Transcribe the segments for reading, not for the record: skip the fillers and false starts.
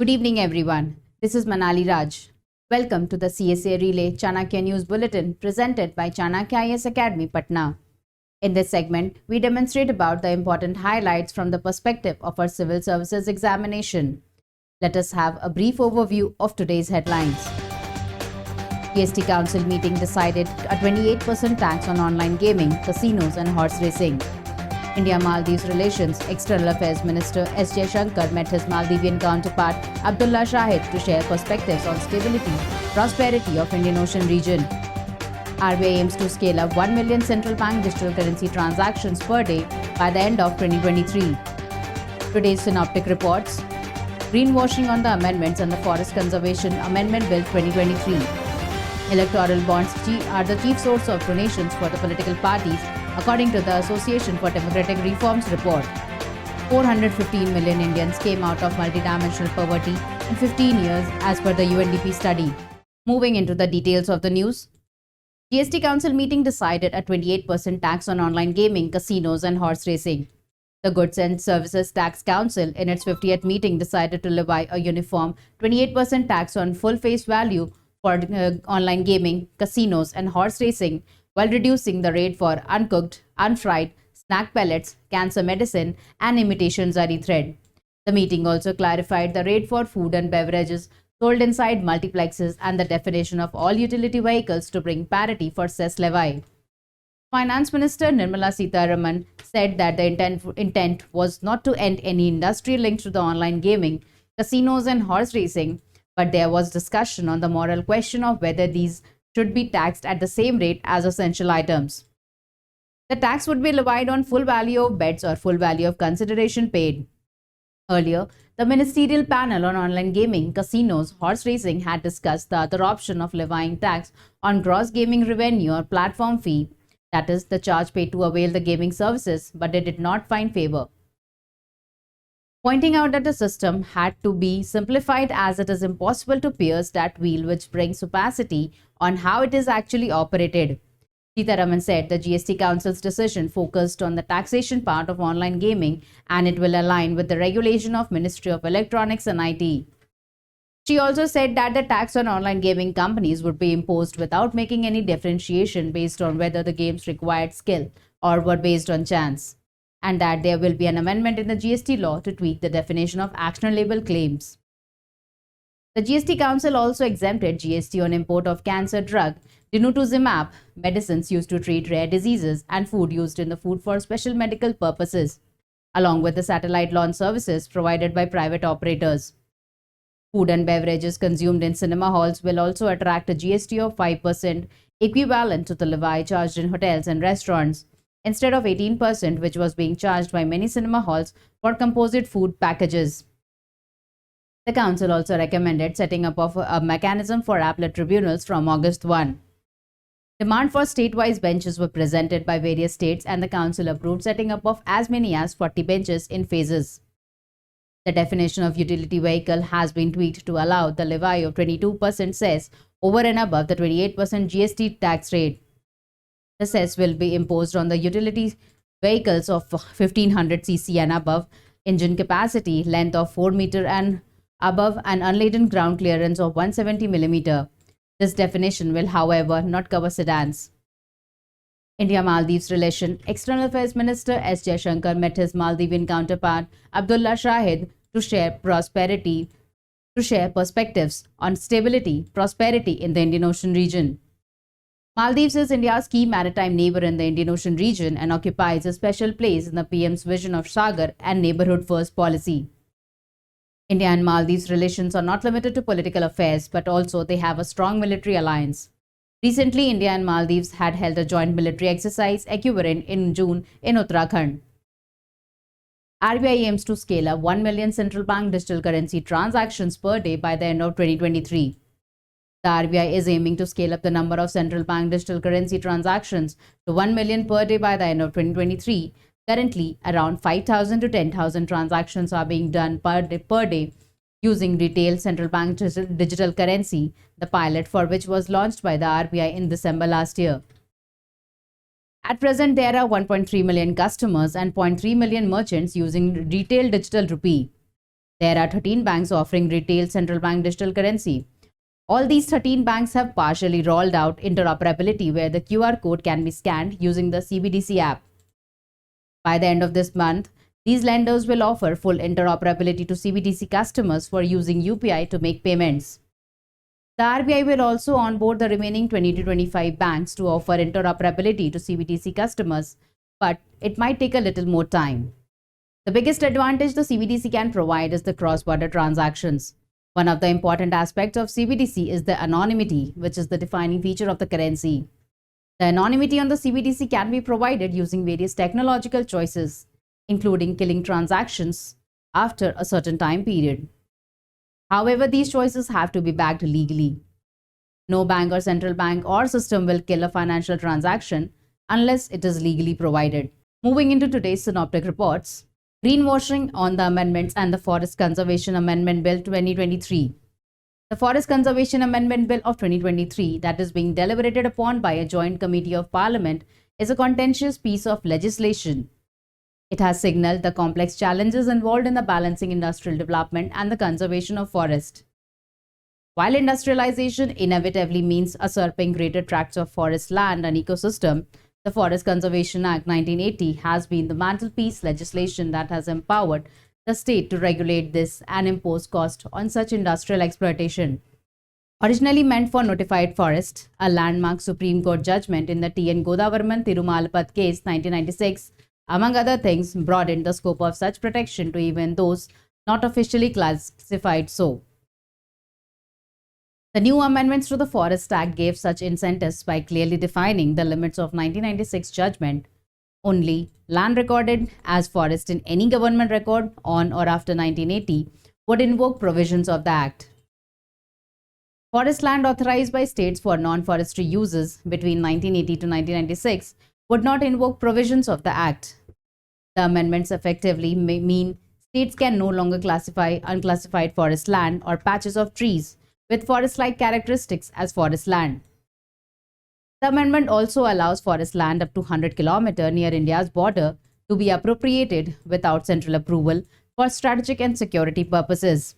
Good evening, everyone. This is Manali Raj. Welcome to the CSA Relay Chanakya News Bulletin presented by Chanakya IAS Academy, Patna. In this segment, we demonstrate about the important highlights from the perspective of our civil services examination. Let us have a brief overview of today's headlines. GST Council meeting decided a 28% tax on online gaming, casinos and horse racing. India-Maldives relations, External Affairs Minister S. Jaishankar met his Maldivian counterpart Abdullah Shahid to share perspectives on stability, prosperity of Indian Ocean region. RBI aims to scale up 1 million central bank digital currency transactions per day by the end of 2023. Today's synoptic reports: greenwashing on the amendments and the Forest Conservation Amendment Bill 2023. Electoral bonds are the chief source of donations for the political parties, according to the Association for Democratic Reforms report. 415 million Indians came out of multidimensional poverty in 15 years as per the UNDP study. Moving into the details of the news, GST Council meeting decided a 28% tax on online gaming, casinos and horse racing. The Goods and Services Tax Council, in its 50th meeting, decided to levy a uniform 28% tax on full face value for online gaming, casinos and horse racing, while reducing the rate for uncooked, unfried, snack pellets, cancer medicine and imitation zari thread. The meeting also clarified the rate for food and beverages sold inside multiplexes and the definition of all utility vehicles to bring parity for cess levy. Finance Minister Nirmala Sitharaman said that the intent was not to end any industry linked to the online gaming, casinos and horse racing, but there was discussion on the moral question of whether these should be taxed at the same rate as essential items. The tax would be levied on full value of bets or full value of consideration paid. Earlier, the Ministerial Panel on Online Gaming, Casinos, Horse Racing had discussed the other option of levying tax on gross gaming revenue or platform fee, that is, the charge paid to avail the gaming services, but they did not find favor, pointing out that the system had to be simplified as it is impossible to pierce that wheel which brings opacity on how it is actually operated. Sitharaman said the GST Council's decision focused on the taxation part of online gaming and it will align with the regulation of Ministry of Electronics and IT. She also said that the tax on online gaming companies would be imposed without making any differentiation based on whether the games required skill or were based on chance, and that there will be an amendment in the GST law to tweak the definition of actionable claims. The GST Council also exempted GST on import of cancer drug, Denosumab, medicines used to treat rare diseases, and food used in the food for special medical purposes, along with the satellite launch services provided by private operators. Food and beverages consumed in cinema halls will also attract a GST of 5%, equivalent to the levy charged in hotels and restaurants, instead of 18%, which was being charged by many cinema halls for composite food packages. The Council also recommended setting up of a mechanism for appellate tribunals from August 1. Demand for state-wise benches were presented by various states and the Council approved setting up of as many as 40 benches in phases. The definition of utility vehicle has been tweaked to allow the levy of 22% cess over and above the 28% GST tax rate. The cess will be imposed on the utility vehicles of 1500 cc and above, engine capacity, length of 4 meter and above, and unladen ground clearance of 170 mm. This definition will, however, not cover sedans. India-Maldives relation, External Affairs Minister S. Jaishankar met his Maldivian counterpart Abdullah Shahid to share perspectives on stability, prosperity in the Indian Ocean region. Maldives is India's key maritime neighbor in the Indian Ocean region and occupies a special place in the PM's vision of Sagar and Neighborhood First policy. India and Maldives relations are not limited to political affairs, but also they have a strong military alliance. Recently, India and Maldives had held a joint military exercise equivalent in June in Uttarakhand. RBI aims to scale up 1 million central bank digital currency transactions per day by the end of 2023. The RBI is aiming to scale up the number of central bank digital currency transactions to 1 million per day by the end of 2023. Currently, around 5,000 to 10,000 transactions are being done per day using retail central bank digital currency, the pilot for which was launched by the RBI in December last year. At present, there are 1.3 million customers and 0.3 million merchants using retail digital rupee. There are 13 banks offering retail central bank digital currency. All these 13 banks have partially rolled out interoperability where the QR code can be scanned using the CBDC app. By the end of this month, these lenders will offer full interoperability to CBDC customers for using UPI to make payments. The RBI will also onboard the remaining 20 to 25 banks to offer interoperability to CBDC customers, but it might take a little more time. The biggest advantage the CBDC can provide is the cross-border transactions. One of the important aspects of CBDC is the anonymity, which is the defining feature of the currency. The anonymity on the CBDC can be provided using various technological choices, including killing transactions after a certain time period. However, these choices have to be backed legally. No bank or central bank or system will kill a financial transaction unless it is legally provided. Moving into today's synoptic reports, greenwashing on the amendments and the Forest Conservation Amendment Bill 2023. The Forest Conservation Amendment Bill of 2023 that is being deliberated upon by a joint committee of Parliament is a contentious piece of legislation. It has signaled the complex challenges involved in the balancing industrial development and the conservation of forest. While industrialization inevitably means usurping greater tracts of forest land and ecosystem, the Forest Conservation Act 1980 has been the mantelpiece legislation that has empowered the state to regulate this and impose cost on such industrial exploitation. Originally meant for notified forest, a landmark Supreme Court judgment in the T.N. Godavarman Tirumalapat case 1996, among other things, broadened the scope of such protection to even those not officially classified so. The new amendments to the Forest Act gave such incentives by clearly defining the limits of 1996 judgment. Only land recorded as forest in any government record on or after 1980 would invoke provisions of the Act. Forest land authorized by states for non-forestry uses between 1980 to 1996 would not invoke provisions of the Act. The amendments effectively mean states can no longer classify unclassified forest land or patches of trees with forest-like characteristics as forest land. The amendment also allows forest land up to 100 km near India's border to be appropriated without central approval for strategic and security purposes.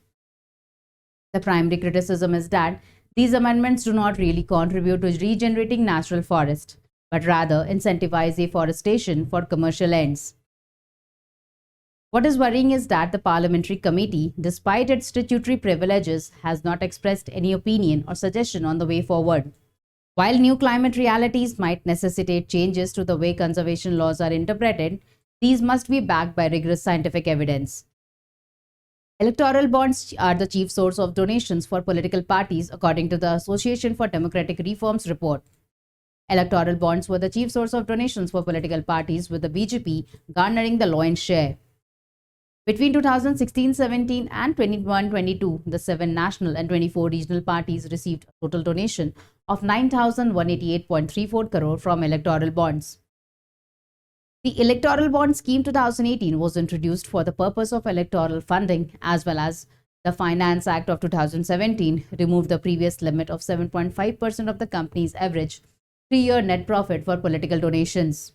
The primary criticism is that these amendments do not really contribute to regenerating natural forest, but rather incentivize afforestation for commercial ends. What is worrying is that the parliamentary committee, despite its statutory privileges, has not expressed any opinion or suggestion on the way forward. While new climate realities might necessitate changes to the way conservation laws are interpreted, these must be backed by rigorous scientific evidence. Electoral bonds are the chief source of donations for political parties, according to the Association for Democratic Reforms report. Electoral bonds were the chief source of donations for political parties, with the BJP garnering the lion's share. Between 2016-17 and 21-22, the 7 national and 24 regional parties received a total donation of 9,188.34 crore from electoral bonds. The Electoral Bond Scheme 2018 was introduced for the purpose of electoral funding, as well as the Finance Act of 2017 removed the previous limit of 7.5% of the company's average 3-year net profit for political donations.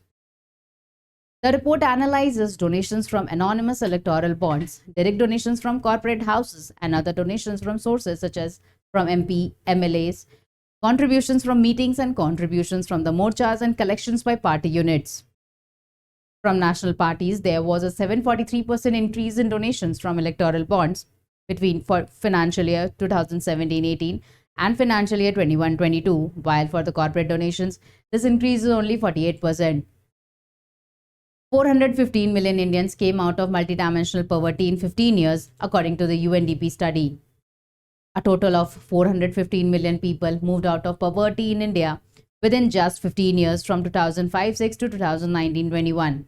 The report analyzes donations from anonymous electoral bonds, direct donations from corporate houses, and other donations from sources such as from MP, MLAs, contributions from meetings, and contributions from the morchas and collections by party units. From national parties, there was a 743% increase in donations from electoral bonds between financial year 2017-18 and financial year 21-22, while for the corporate donations, this increase is only 48%. 415 million Indians came out of multidimensional poverty in 15 years, according to the UNDP study. A total of 415 million people moved out of poverty in India within just 15 years from 2005-06 to 2019-21,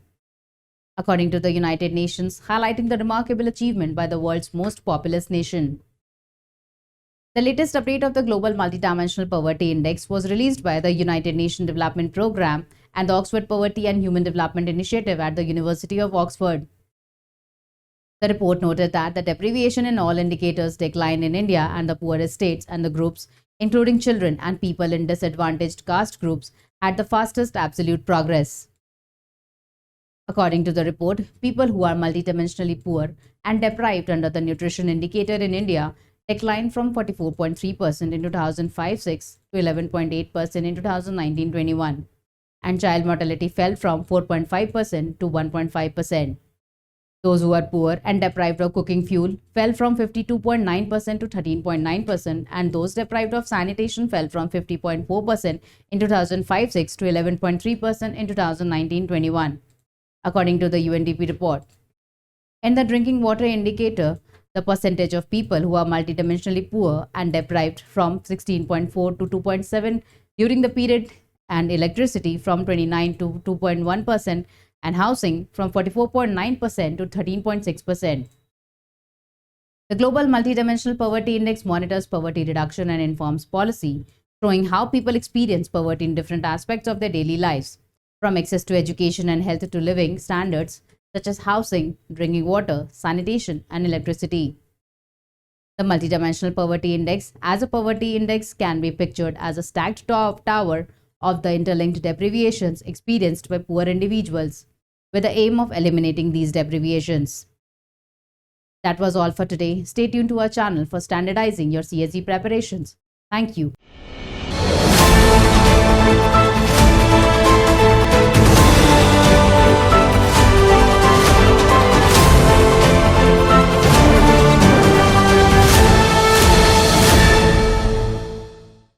according to the United Nations, highlighting the remarkable achievement by the world's most populous nation. The latest update of the Global Multidimensional Poverty Index was released by the United Nations Development Programme and the Oxford Poverty and Human Development Initiative at the University of Oxford. The report noted that the deprivation in all indicators declined in India, and the poorest states and the groups, including children and people in disadvantaged caste groups, had the fastest absolute progress. According to the report, people who are multidimensionally poor and deprived under the nutrition indicator in India declined from 44.3% in 2005-6 to 11.8% in 2019-21, and child mortality fell from 4.5% to 1.5%. Those who are poor and deprived of cooking fuel fell from 52.9% to 13.9%, and those deprived of sanitation fell from 50.4% in 2005-6 to 11.3% in 2019-21, according to the UNDP report. In the drinking water indicator, the percentage of people who are multidimensionally poor and deprived from 16.4 to 2.7 during the period, and electricity from 29 to 2.1%, and housing from 44.9% to 13.6%. The Global Multidimensional Poverty Index monitors poverty reduction and informs policy, showing how people experience poverty in different aspects of their daily lives, from access to education and health to living standards such as housing, drinking water, sanitation, and electricity. The Multidimensional Poverty Index as a poverty index can be pictured as a stacked tower of the interlinked deprivations experienced by poor individuals, with the aim of eliminating these deprivations. That was all for today. Stay tuned to our channel for standardizing your CSE preparations. Thank you.